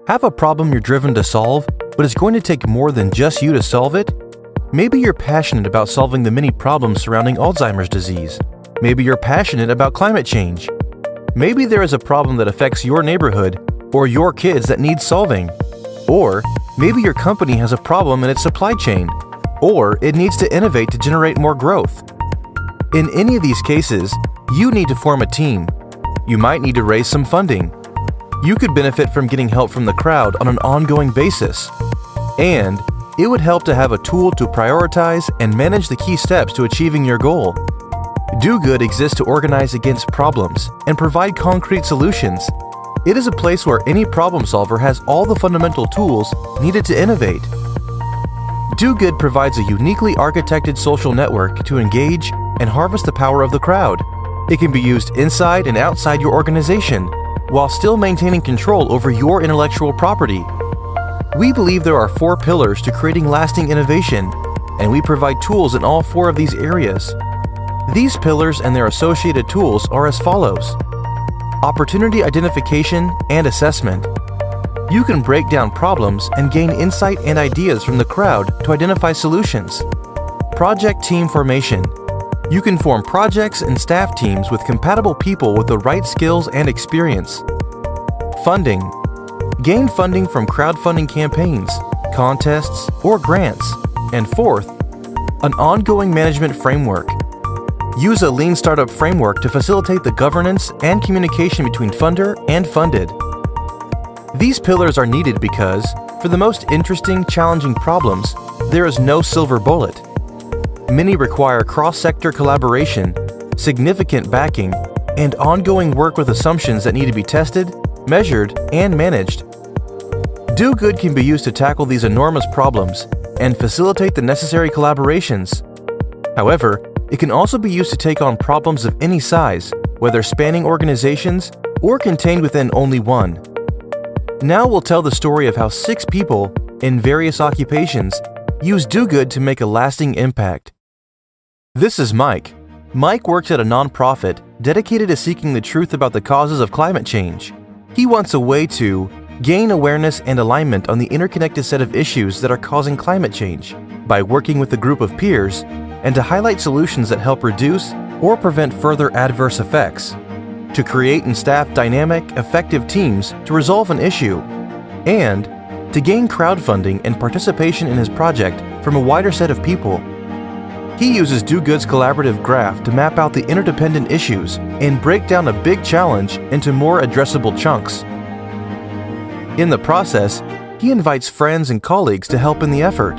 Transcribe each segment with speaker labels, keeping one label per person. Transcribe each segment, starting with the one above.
Speaker 1: Have a problem you're driven to solve, but it's going to take more than just you to solve it? Maybe you're passionate about solving the many problems surrounding Alzheimer's disease. Maybe you're passionate about climate change. Maybe there is a problem that affects your neighborhood or your kids that needs solving. Or maybe your company has a problem in its supply chain, or it needs to innovate to generate more growth. In any of these cases, you need to form a team. You might need to raise some funding. You could benefit from getting help from the crowd on an ongoing basis. And it would help to have a tool to prioritize and manage the key steps to achieving your goal. doGood exists to organize against problems and provide concrete solutions. It is a place where any problem solver has all the fundamental tools needed to innovate. doGood provides a uniquely architected social network to engage and harvest the power of the crowd. It can be used inside and outside your organization, while still maintaining control over your intellectual property. We believe there are 4 pillars to creating lasting innovation, and we provide tools in all 4 of these areas. These pillars and their associated tools are as follows: opportunity identification and assessment. You can break down problems and gain insight and ideas from the crowd to identify solutions. Project team formation. You can form projects and staff teams with compatible people with the right skills and experience. Funding. Gain funding from crowdfunding campaigns, contests, or grants. And fourth, an ongoing management framework. Use a lean startup framework to facilitate the governance and communication between funder and funded. These pillars are needed because, for the most interesting, challenging problems, there is no silver bullet. Many require cross-sector collaboration, significant backing, and ongoing work with assumptions that need to be tested, measured, and managed. doGood can be used to tackle these enormous problems and facilitate the necessary collaborations. However, it can also be used to take on problems of any size, whether spanning organizations or contained within only one. Now we'll tell the story of how 6 people in various occupations use doGood to make a lasting impact. This is Mike. Mike works at a nonprofit dedicated to seeking the truth about the causes of climate change. He wants a way to gain awareness and alignment on the interconnected set of issues that are causing climate change by working with a group of peers, and to highlight solutions that help reduce or prevent further adverse effects, to create and staff dynamic, effective teams to resolve an issue, and to gain crowdfunding and participation in his project from a wider set of people. He uses doGood's collaborative graph to map out the interdependent issues and break down a big challenge into more addressable chunks. In the process, he invites friends and colleagues to help in the effort.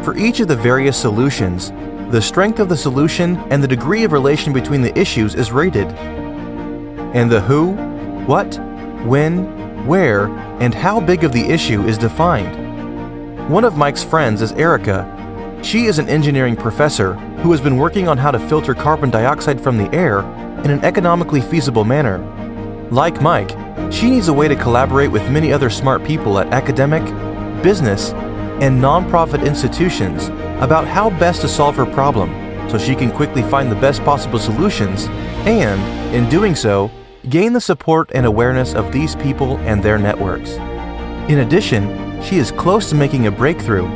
Speaker 1: For each of the various solutions, the strength of the solution and the degree of relation between the issues is rated. And the who, what, when, where, and how big of the issue is defined. One of Mike's friends is Erica. She is an engineering professor who has been working on how to filter carbon dioxide from the air in an economically feasible manner. Like Mike, she needs a way to collaborate with many other smart people at academic, business, and nonprofit institutions about how best to solve her problem so she can quickly find the best possible solutions and, in doing so, gain the support and awareness of these people and their networks. In addition, she is close to making a breakthrough,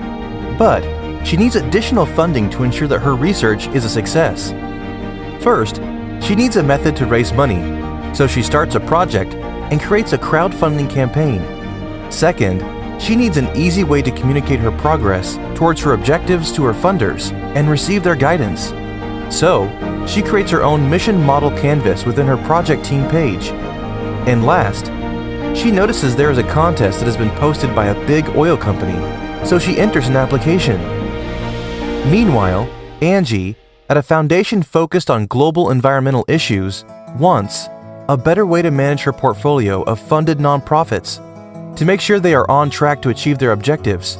Speaker 1: but she needs additional funding to ensure that her research is a success. First, she needs a method to raise money, so she starts a project and creates a crowdfunding campaign. Second, she needs an easy way to communicate her progress towards her objectives to her funders and receive their guidance. So, she creates her own mission model canvas within her project team page. And last, she notices there is a contest that has been posted by a big oil company, so she enters an application. Meanwhile, Angie, at a foundation focused on global environmental issues, wants a better way to manage her portfolio of funded nonprofits, to make sure they are on track to achieve their objectives,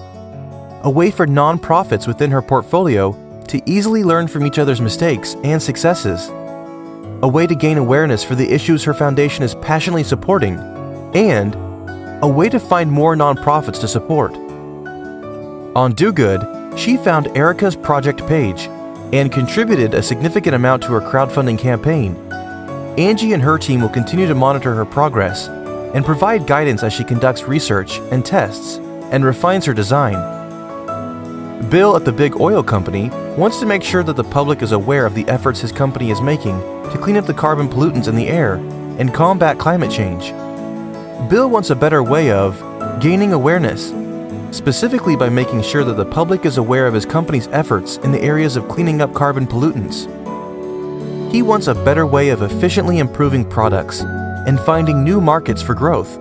Speaker 1: a way for nonprofits within her portfolio to easily learn from each other's mistakes and successes, a way to gain awareness for the issues her foundation is passionately supporting, and a way to find more nonprofits to support. On doGood, she found Erica's project page and contributed a significant amount to her crowdfunding campaign. Angie and her team will continue to monitor her progress, and provide guidance as she conducts research and tests and refines her design. Bill at the big oil company wants to make sure that the public is aware of the efforts his company is making to clean up the carbon pollutants in the air and combat climate change. Bill wants a better way of gaining awareness, specifically by making sure that the public is aware of his company's efforts in the areas of cleaning up carbon pollutants. He wants a better way of efficiently improving products and finding new markets for growth,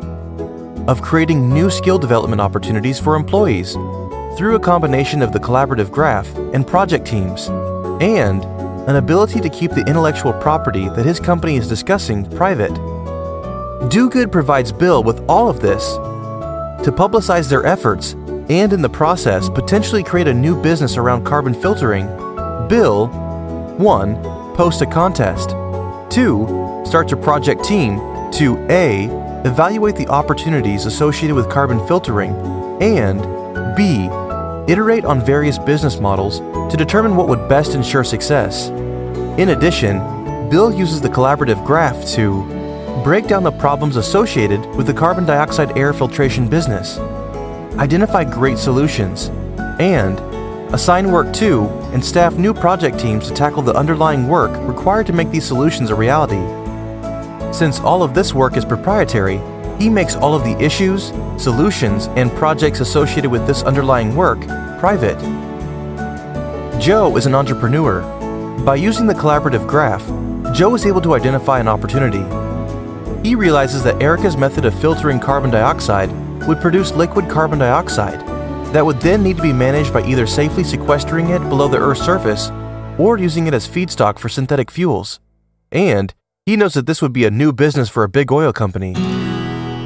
Speaker 1: of creating new skill development opportunities for employees through a combination of the collaborative graph and project teams, and an ability to keep the intellectual property that his company is discussing private. doGood provides Bill with all of this to publicize their efforts and in the process potentially create a new business around carbon filtering. Bill 1. Post a contest. 2. Start a project team to A. Evaluate the opportunities associated with carbon filtering, and B. Iterate on various business models to determine what would best ensure success. In addition, Bill uses the collaborative graph to break down the problems associated with the carbon dioxide air filtration business, identify great solutions, and assign work to and staff new project teams to tackle the underlying work required to make these solutions a reality. Since all of this work is proprietary, he makes all of the issues, solutions, and projects associated with this underlying work private. Joe is an entrepreneur. By using the collaborative graph, Joe is able to identify an opportunity. He realizes that Erica's method of filtering carbon dioxide would produce liquid carbon dioxide that would then need to be managed by either safely sequestering it below the Earth's surface or using it as feedstock for synthetic fuels. And he knows that this would be a new business for a big oil company.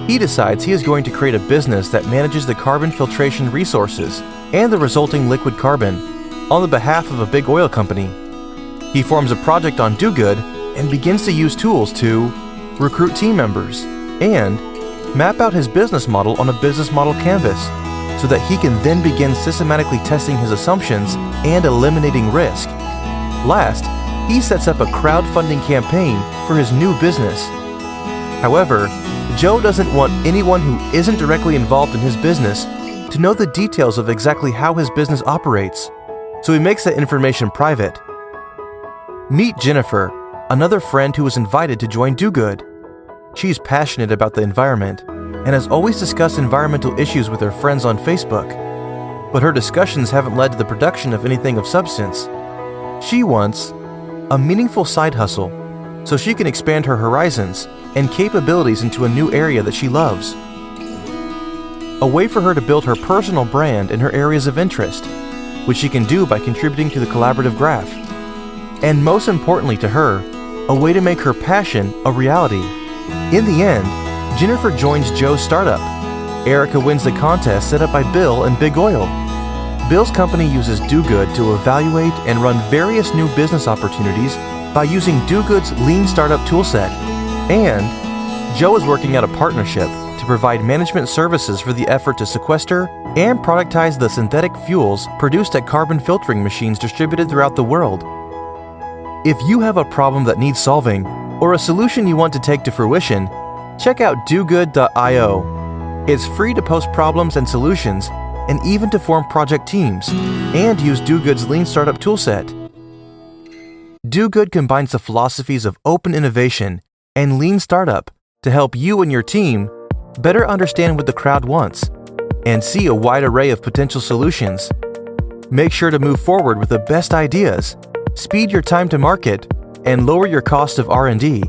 Speaker 1: He decides he is going to create a business that manages the carbon filtration resources and the resulting liquid carbon on the behalf of a big oil company. He forms a project on doGood and begins to use tools to recruit team members and map out his business model on a business model canvas so that he can then begin systematically testing his assumptions and eliminating risk. Last, he sets up a crowdfunding campaign for his new business. However, Joe doesn't want anyone who isn't directly involved in his business to know the details of exactly how his business operates, so he makes that information private. Meet Jennifer, another friend who was invited to join doGood. She's passionate about the environment and has always discussed environmental issues with her friends on Facebook, but her discussions haven't led to the production of anything of substance. She wants a meaningful side hustle so she can expand her horizons and capabilities into a new area that she loves. A way for her to build her personal brand in her areas of interest, which she can do by contributing to the collaborative graph. And most importantly to her, a way to make her passion a reality. In the end, Jennifer joins Joe's startup. Erica wins the contest set up by Bill and Big Oil. Bill's company uses doGood to evaluate and run various new business opportunities by using doGood's Lean Startup toolset. And Joe is working out a partnership to provide management services for the effort to sequester and productize the synthetic fuels produced at carbon filtering machines distributed throughout the world. If you have a problem that needs solving or a solution you want to take to fruition, check out doGood.io. It's free to post problems and solutions and even to form project teams and use doGood's Lean Startup toolset. doGood combines the philosophies of open innovation and lean startup to help you and your team better understand what the crowd wants and see a wide array of potential solutions. Make sure to move forward with the best ideas, speed your time to market, and lower your cost of R&D.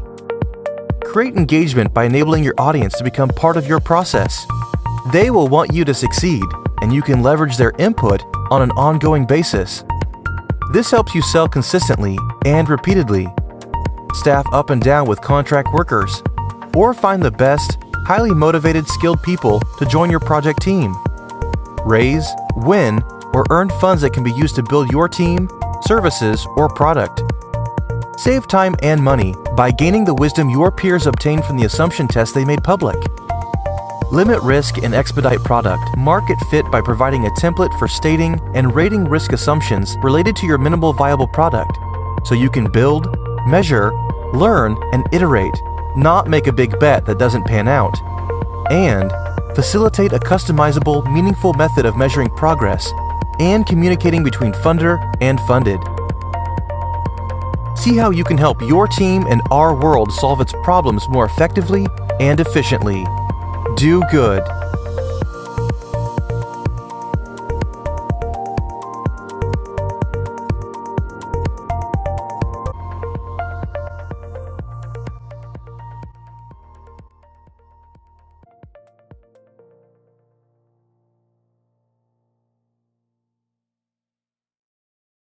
Speaker 1: Create engagement by enabling your audience to become part of your process. They will want you to succeed, and you can leverage their input on an ongoing basis. This helps you sell consistently and repeatedly. Staff up and down with contract workers, or find the best, highly motivated, skilled people to join your project team. Raise, win, or earn funds that can be used to build your team, services, or product. Save time and money by gaining the wisdom your peers obtained from the assumption tests they made public. Limit risk and expedite product market fit by providing a template for stating and rating risk assumptions related to your minimal viable product, so you can build, measure, learn, and iterate, not make a big bet that doesn't pan out. and facilitate a customizable, meaningful method of measuring progress and communicating between funder and funded. See how you can help your team and our world solve its problems more effectively and efficiently. Do good.